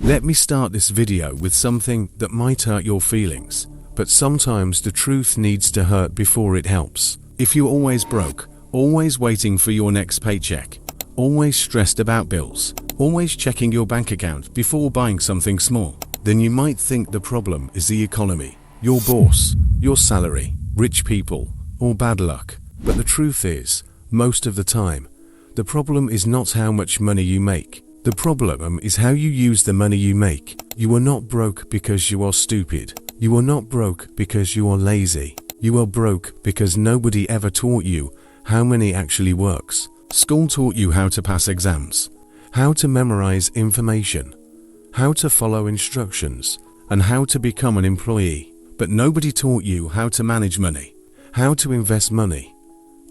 Let me start this video with something that might hurt your feelings, but sometimes the truth needs to hurt before it helps. If you're always broke, always waiting for your next paycheck, always stressed about bills, always checking your bank account before buying something small, then you might think the problem is the economy, your boss, your salary, rich people, or bad luck. But the truth is, most of the time, the problem is not how much money you make. The problem is how you use the money you make. You are not broke because you are stupid. You are not broke because you are lazy. You are broke because nobody ever taught you how money actually works. School taught you how to pass exams, how to memorize information, how to follow instructions, and how to become an employee. But nobody taught you how to manage money, how to invest money,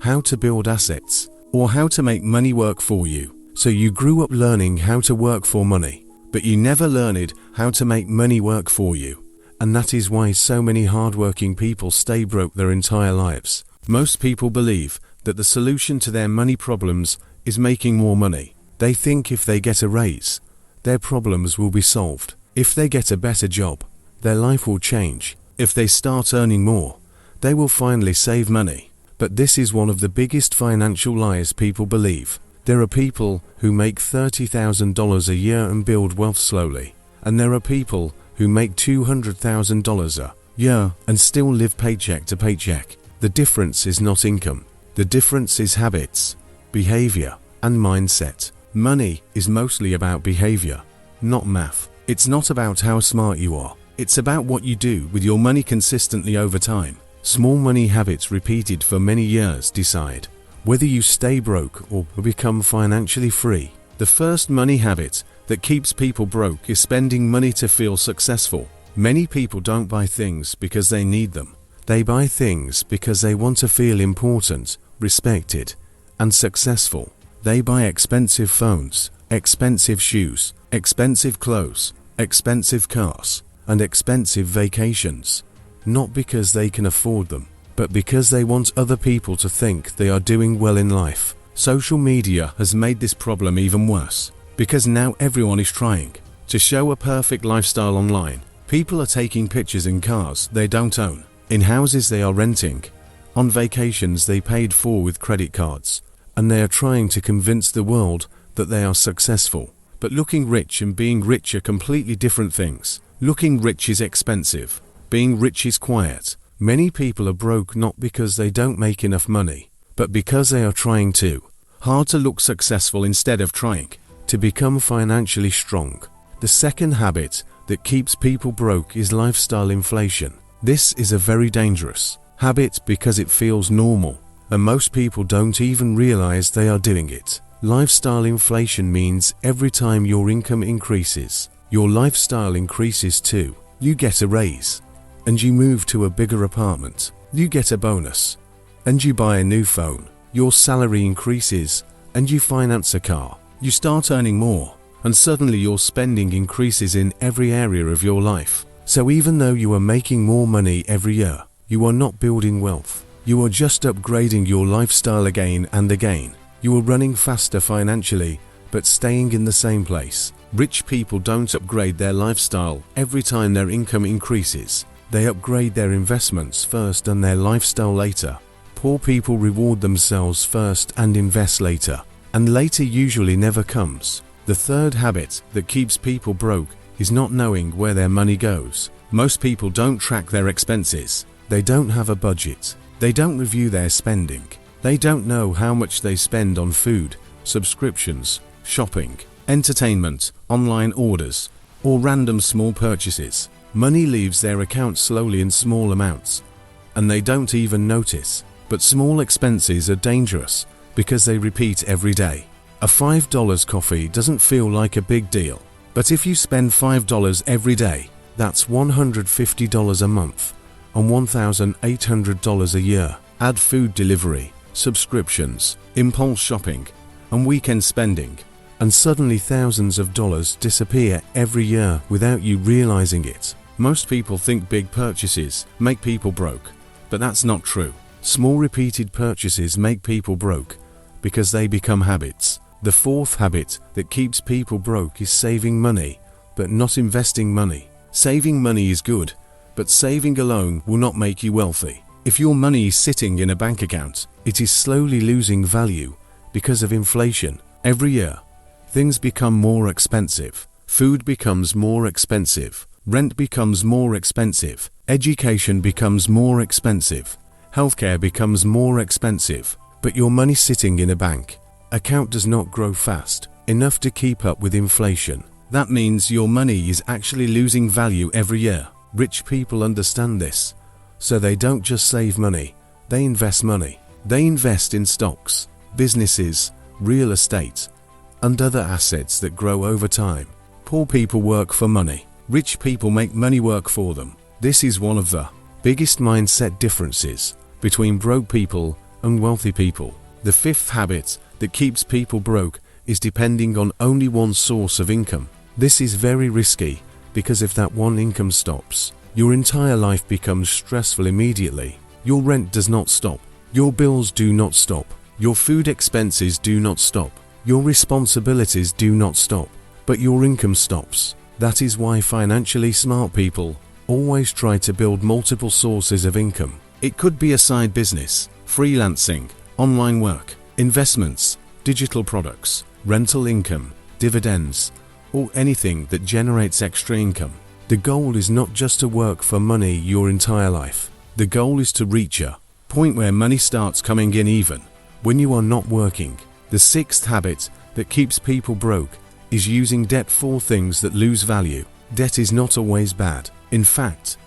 how to build assets, or how to make money work for you. So you grew up learning how to work for money, but you never learned how to make money work for you. And that is why so many hardworking people stay broke their entire lives. Most people believe that the solution to their money problems is making more money. They think if they get a raise, their problems will be solved. If they get a better job, their life will change. If they start earning more, they will finally save money. But this is one of the biggest financial lies people believe. There are people who make $30,000 a year and build wealth slowly. And there are people who make $200,000 a year and still live paycheck to paycheck. The difference is not income. The difference is habits, behavior, and mindset. Money is mostly about behavior, not math. It's not about how smart you are. It's about what you do with your money consistently over time. Small money habits repeated for many years decide whether you stay broke or become financially free. The first money habit that keeps people broke is spending money to feel successful. Many people don't buy things because they need them. They buy things because they want to feel important, respected, and successful. They buy expensive phones, expensive shoes, expensive clothes, expensive cars, and expensive vacations, not because they can afford them, but because they want other people to think they are doing well in life. Social media has made this problem even worse, because now everyone is trying to show a perfect lifestyle online. People are taking pictures in cars they don't own, in houses they are renting, on vacations they paid for with credit cards, and they are trying to convince the world that they are successful. But looking rich and being rich are completely different things. Looking rich is expensive. Being rich is quiet. Many people are broke not because they don't make enough money, but because they are trying too hard to look successful instead of trying to become financially strong. The second habit that keeps people broke is lifestyle inflation. This is a very dangerous habit because it feels normal, and most people don't even realize they are doing it. Lifestyle inflation means every time your income increases, your lifestyle increases too. You get a raise, and you move to a bigger apartment. You get a bonus, and you buy a new phone. Your salary increases, and you finance a car. You start earning more, and suddenly your spending increases in every area of your life. So even though you are making more money every year, you are not building wealth. You are just upgrading your lifestyle again and again. You are running faster financially, but staying in the same place. Rich people don't upgrade their lifestyle every time their income increases. They upgrade their investments first and their lifestyle later. Poor people reward themselves first and invest later, and later usually never comes. The third habit that keeps people broke is not knowing where their money goes. Most people don't track their expenses. They don't have a budget. They don't review their spending. They don't know how much they spend on food, subscriptions, shopping, entertainment, online orders, or random small purchases. Money leaves their account slowly in small amounts, and they don't even notice. But small expenses are dangerous because they repeat every day. A $5 coffee doesn't feel like a big deal, but if you spend $5 every day, that's $150 a month and $1,800 a year. Add food delivery, subscriptions, impulse shopping, and weekend spending, and suddenly thousands of dollars disappear every year without you realizing it. Most people think big purchases make people broke, but that's not true. Small repeated purchases make people broke because they become habits. The fourth habit that keeps people broke is saving money but not investing money. Saving money is good, but saving alone will not make you wealthy. If your money is sitting in a bank account, it is slowly losing value because of inflation. Every year, things become more expensive. Food becomes more expensive. Rent becomes more expensive. Education becomes more expensive. Healthcare becomes more expensive. But your money sitting in a bank account does not grow fast enough to keep up with inflation. That means your money is actually losing value every year. Rich people understand this, so they don't just save money, they invest money. They invest in stocks, businesses, real estate, and other assets that grow over time. Poor people work for money. Rich people make money work for them. This is one of the biggest mindset differences between broke people and wealthy people. The fifth habit that keeps people broke is depending on only one source of income. This is very risky because if that one income stops, your entire life becomes stressful immediately. Your rent does not stop. Your bills do not stop. Your food expenses do not stop. Your responsibilities do not stop. But your income stops. That is why financially smart people always try to build multiple sources of income. It could be a side business, freelancing, online work, investments, digital products, rental income, dividends, or anything that generates extra income. The goal is not just to work for money your entire life. The goal is to reach a point where money starts coming in even when you are not working. The sixth habit that keeps people broke is using debt for things that lose value. Debt is not always bad. In fact,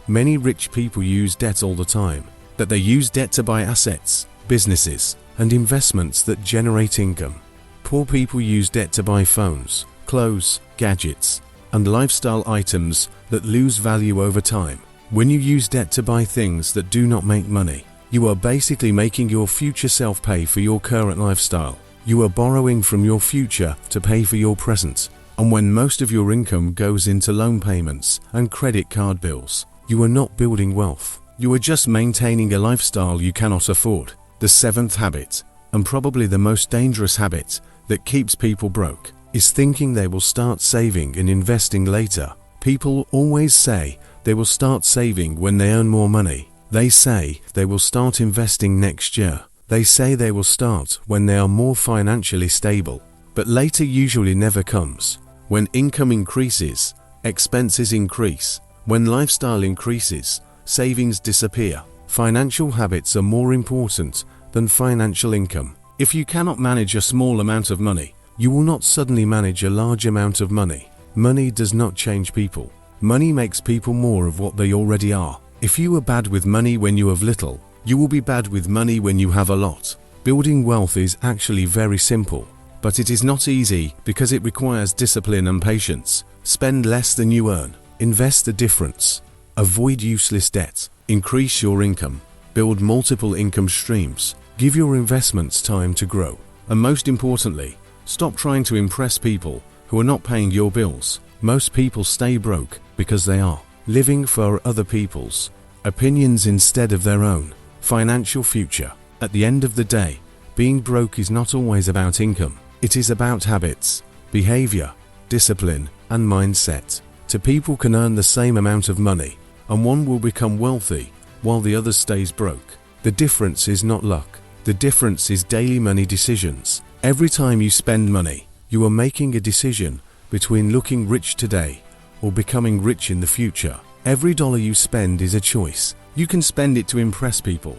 many rich people use debt all the time. That they use debt to buy assets, businesses, and investments that generate income. Poor people use debt to buy phones, clothes, gadgets, and lifestyle items that lose value over time. When you use debt to buy things that do not make money, you are basically making your future self pay for your current lifestyle. You are borrowing from your future to pay for your present. And when most of your income goes into loan payments and credit card bills, you are not building wealth. You are just maintaining a lifestyle you cannot afford. The seventh habit, and probably the most dangerous habit that keeps people broke, is thinking they will start saving and investing later. People always say they will start saving when they earn more money. They say they will start investing next year. They say they will start when they are more financially stable. But later usually never comes. When income increases, expenses increase. When lifestyle increases, savings disappear. Financial habits are more important than financial income. If you cannot manage a small amount of money, you will not suddenly manage a large amount of money. Money does not change people. Money makes people more of what they already are. If you were bad with money when you have little, you will be bad with money when you have a lot. Building wealth is actually very simple, but it is not easy because it requires discipline and patience. Spend less than you earn. Invest the difference. Avoid useless debt. Increase your income. Build multiple income streams. Give your investments time to grow. And most importantly, stop trying to impress people who are not paying your bills. Most people stay broke because they are living for other people's opinions instead of their own financial future. At the end of the day, being broke is not always about income. It is about habits, behavior, discipline, and mindset. Two people can earn the same amount of money, and one will become wealthy while the other stays broke. The difference is not luck. The difference is daily money decisions. Every time you spend money, you are making a decision between looking rich today or becoming rich in the future. Every dollar you spend is a choice. You can spend it to impress people,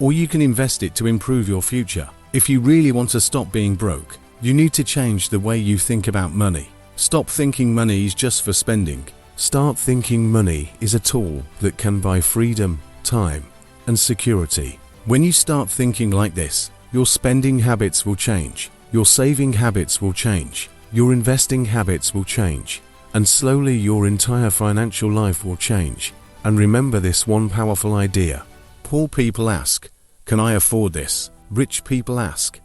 or you can invest it to improve your future. If you really want to stop being broke, you need to change the way you think about money. Stop thinking money is just for spending. Start thinking money is a tool that can buy freedom, time, and security. When you start thinking like this, your spending habits will change, your saving habits will change, your investing habits will change, and slowly your entire financial life will change. And remember this one powerful idea. Poor people ask, "Can I afford this?" Rich people ask,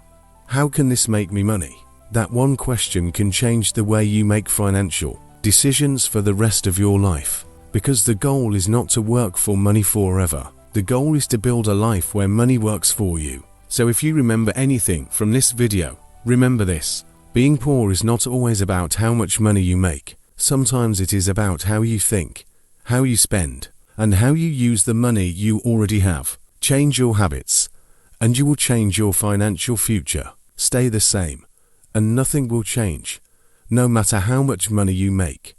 "How can this make me money?" That one question can change the way you make financial decisions for the rest of your life. Because the goal is not to work for money forever. The goal is to build a life where money works for you. So if you remember anything from this video, remember this. Being poor is not always about how much money you make. Sometimes it is about how you think, how you spend, and how you use the money you already have. Change your habits, and you will change your financial future. Stay the same, and nothing will change, no matter how much money you make.